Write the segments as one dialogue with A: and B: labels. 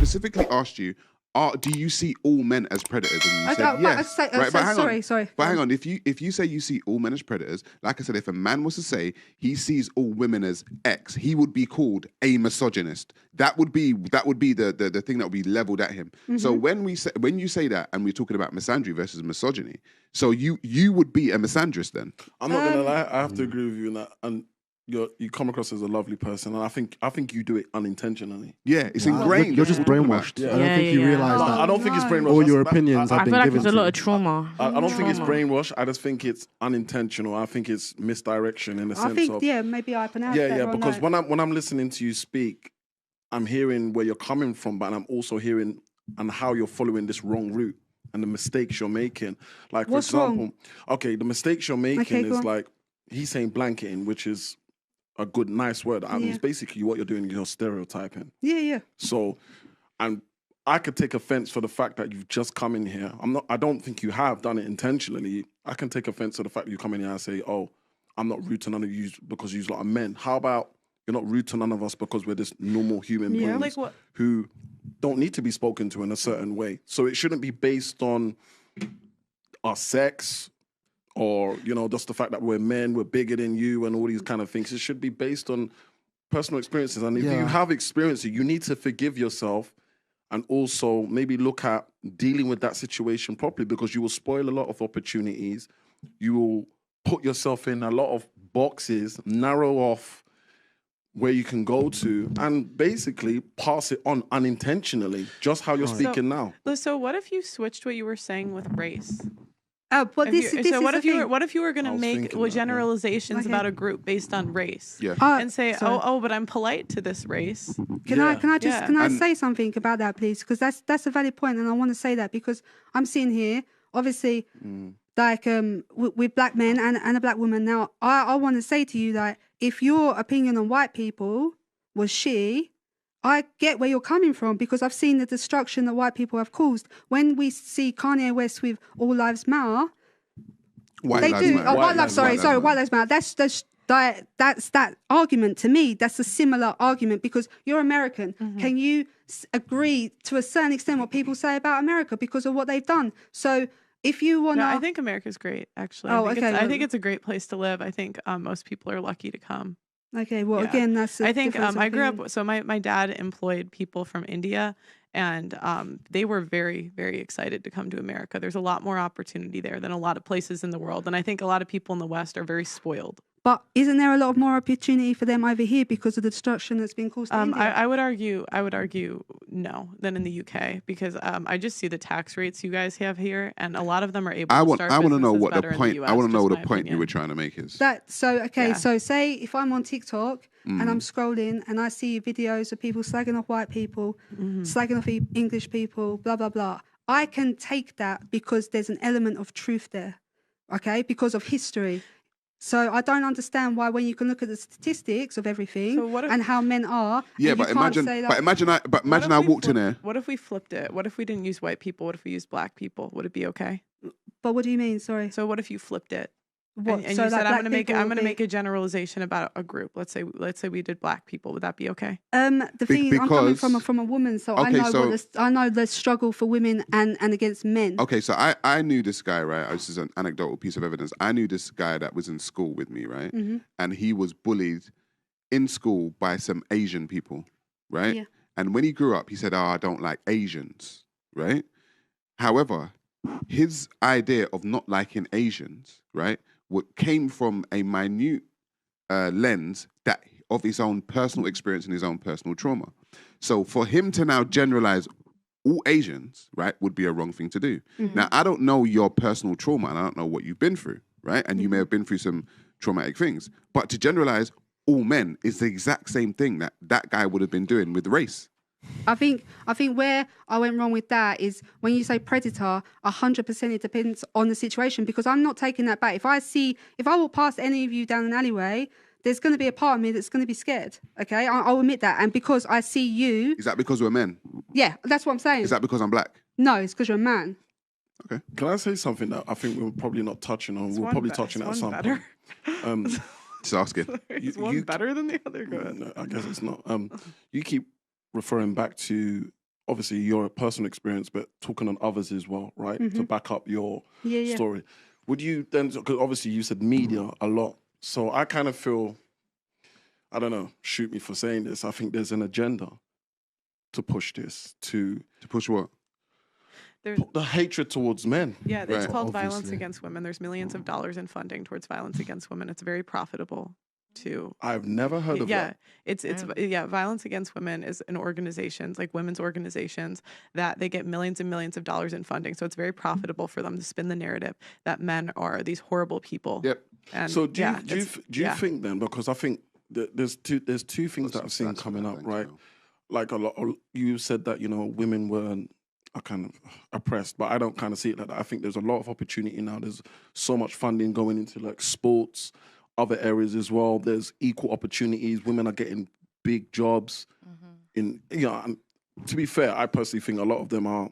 A: specifically asked you, do you see all men as predators? And you said yes. But hang on. If you say you see all men as predators, like I said, if a man was to say he sees all women as X, he would be called a misogynist. That would be the thing that would be leveled at him. So when you say that, and we're talking about misandry versus misogyny, so you would be a misandrist then?
B: I'm not gonna lie. I have to agree with you in that. And you come across as a lovely person, and I think you do it unintentionally.
A: Yeah, it's ingrained.
C: You're just brainwashed.
B: Yeah.
C: I don't think you realize that.
B: I don't think it's brainwashed.
C: All your opinions have been given to you.
D: I feel like there's a lot of trauma.
B: I don't think it's brainwash. I just think it's unintentional. I think it's misdirection in a sense of...
E: maybe I pronounced that wrong.
B: Because when I'm listening to you speak, I'm hearing where you're coming from, but I'm also hearing and how you're following this wrong route and the mistakes you're making. Like, for example, the mistakes you're making is like, he's saying blanketing, which is a good, nice word. I mean, it's basically what you're doing, you're stereotyping.
E: Yeah.
B: So, and I could take offense for the fact that you've just come in here. I don't think you have done it intentionally. I can take offense to the fact that you come in here and say, oh, I'm not rude to none of you because you're like men. How about you're not rude to none of us because we're just normal human beings who don't need to be spoken to in a certain way. So it shouldn't be based on our sex, or, just the fact that we're men, we're bigger than you and all these kind of things. It should be based on personal experiences. And if you have experiences, you need to forgive yourself and also maybe look at dealing with that situation properly, because you will spoil a lot of opportunities. You will put yourself in a lot of boxes, narrow off where you can go to, and basically pass it on unintentionally, just how you're speaking now.
F: So what if you switched what you were saying with race?
E: What
F: if you were going to make generalizations about a group based on race? Yeah. And say, but I'm polite to this race.
E: Can I say something about that, please? Because that's a valid point, and I want to say that because I'm sitting here, obviously, like with black men and a black woman. Now, I want to say to you that if your opinion on white people was shitty, I get where you're coming from, because I've seen the destruction that white people have caused. When we see Kanye West with All Lives Matter, White Lives Matter. That's that argument to me. That's a similar argument, because you're American. Can you agree to a certain extent what people say about America because of what they've done? So if you want to...
F: I think America's great, actually. I think it's a great place to live. I think most people are lucky to come.
E: Okay, well, again, that's...
F: I think I grew up... So my dad employed people from India, and they were very, very excited to come to America. There's a lot more opportunity there than a lot of places in the world. And I think a lot of people in the West are very spoiled.
E: But isn't there a lot more opportunity for them over here because of the destruction that's been caused to India?
F: I would argue no, than in the UK, because I just see the tax rates you guys have here, and a lot of them are able to start businesses better in the US.
A: I want to know what the point you were trying to make is.
E: So say if I'm on TikTok and I'm scrolling and I see videos of people slagging off white people, slagging off English people, blah, blah, blah, I can take that because there's an element of truth there, okay, because of history. So I don't understand why, when you can look at the statistics of everything and how men are.
A: Yeah, but imagine I walked in there.
F: What if we flipped it? What if we didn't use white people? What if we used black people? Would it be okay?
E: But what do you mean? Sorry.
F: So what if you flipped it? And you said, I'm going to make a generalization about a group. Let's say we did black people. Would that be okay?
E: The thing is, I'm coming from a woman, so I know the struggle for women and against men.
A: Okay, so I knew this guy, right? This is an anecdotal piece of evidence. I knew this guy that was in school with me, right? And he was bullied in school by some Asian people, right? Yeah. And when he grew up, he said, I don't like Asians, right? However, his idea of not liking Asians, right, came from a minute lens of his own personal experience and his own personal trauma. So for him to now generalize all Asians, right, would be a wrong thing to do. Now, I don't know your personal trauma, and I don't know what you've been through, right? And you may have been through some traumatic things. But to generalize all men is the exact same thing that guy would have been doing with race.
E: I think where I went wrong with that is when you say predator, 100% it depends on the situation, because I'm not taking that back. If I walk past any of you down an alleyway, there's going to be a part of me that's going to be scared. Okay, I'll admit that. And because I see you,
A: is that because we're men?
E: Yeah, that's what I'm saying.
A: Is that because I'm black?
E: No, it's because you're a man.
A: Okay.
B: Can I say something that I think we're probably not touching on? We're probably touching at some point.
A: Just asking.
F: Is one better than the other? Go ahead.
B: No, I guess it's not. You keep referring back to obviously your personal experience, but talking on others as well, right? To back up your story. Would you then, because obviously you said media a lot. So I kind of feel, I don't know, shoot me for saying this. I think there's an agenda to push this, to
A: push what?
B: The hatred towards men.
F: Yeah, it's called
C: Obviously.
F: violence against women. There's millions of dollars in funding towards violence against women. It's very profitable to.
B: I've never heard of that.
F: It's violence against women is an organizations like women's organizations that they get millions and millions of dollars in funding. So it's very profitable for them to spin the narrative that men are these horrible people.
A: Yep.
F: And
B: so do you think then, because I think there's two things that I've seen coming up, right? Like a lot, you said that, you know, women were kind of oppressed, but I don't kind of see it like that. I think there's a lot of opportunity now. There's so much funding going into like sports, other areas as well. There's equal opportunities. Women are getting big jobs. And to be fair, I personally think a lot of them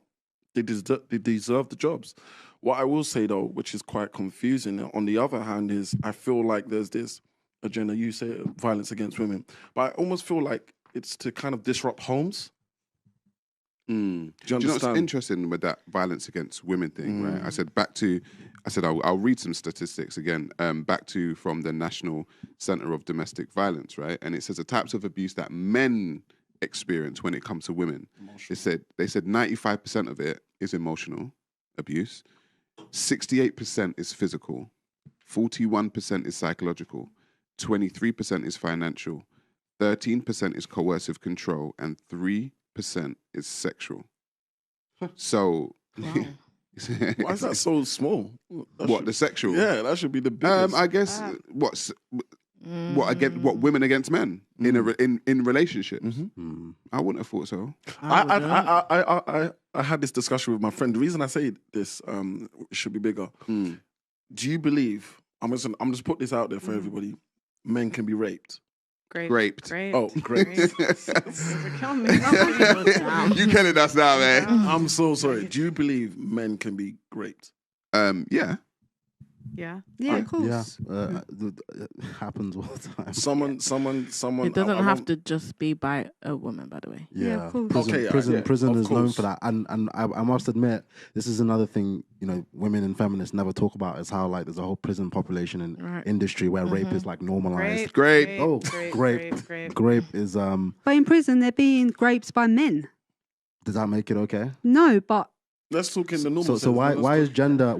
B: they deserve the jobs. What I will say though, which is quite confusing, on the other hand, is I feel like there's this agenda. You say violence against women, but I almost feel like it's to kind of disrupt homes.
A: Do you know what's interesting with that violence against women thing, right? I said I'll read some statistics again, back to from the National Center of Domestic Violence, right? And it says the types of abuse that men experience when it comes to women. They said 95% of it is emotional abuse, 68% is physical, 41% is psychological, 23% is financial, 13% is coercive control, and 3% is sexual. So,
B: why is that so small?
A: The sexual?
B: Yeah, that should be the biggest.
A: I guess what women against men in relationship. I wouldn't have thought so.
B: I had this discussion with my friend. The reason I say this should be bigger. Do you believe? I'm just put this out there for everybody. Men can be raped.
A: Raped.
B: Oh, great.
F: You're killing me.
A: You killing us now, man.
B: I'm so sorry. Do you believe men can be raped?
A: Yeah.
F: Yeah.
E: Yeah, of course.
C: Yeah, it happens all the time.
B: Someone.
D: It doesn't have to just be by a woman, by the way.
E: Yeah, of course.
C: Prison is known
B: course.
C: for that, and I must admit, this is another thing, you know, women and feminists never talk about, is how like there's a whole prison population and industry where rape is like normalized.
A: Grape is
E: But in prison, they're being graped by men.
C: Does that make it okay?
E: No, but
B: let's talk in the normal sense.
C: So why is gender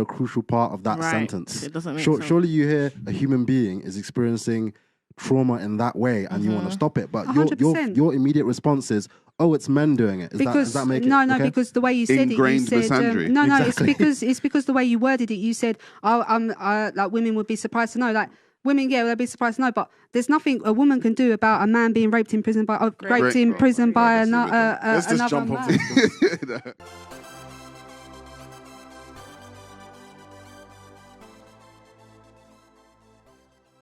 C: a crucial part of that sentence?
D: It doesn't make sense.
C: Surely you hear a human being is experiencing trauma in that way and you want to stop it, but
E: 100%.
C: your immediate response is, oh, it's men doing it. Does that make it
E: no,
C: okay?
E: because the way you said
A: Ingrained
E: it, you said
A: misandry.
E: no,
C: Exactly.
E: it's because the way you worded it. You said, like women would be surprised to know, like. Women, they'd be surprised to know, but there's nothing a woman can do about a man being raped in prison by another
B: Let's just jump
E: man.
B: off this.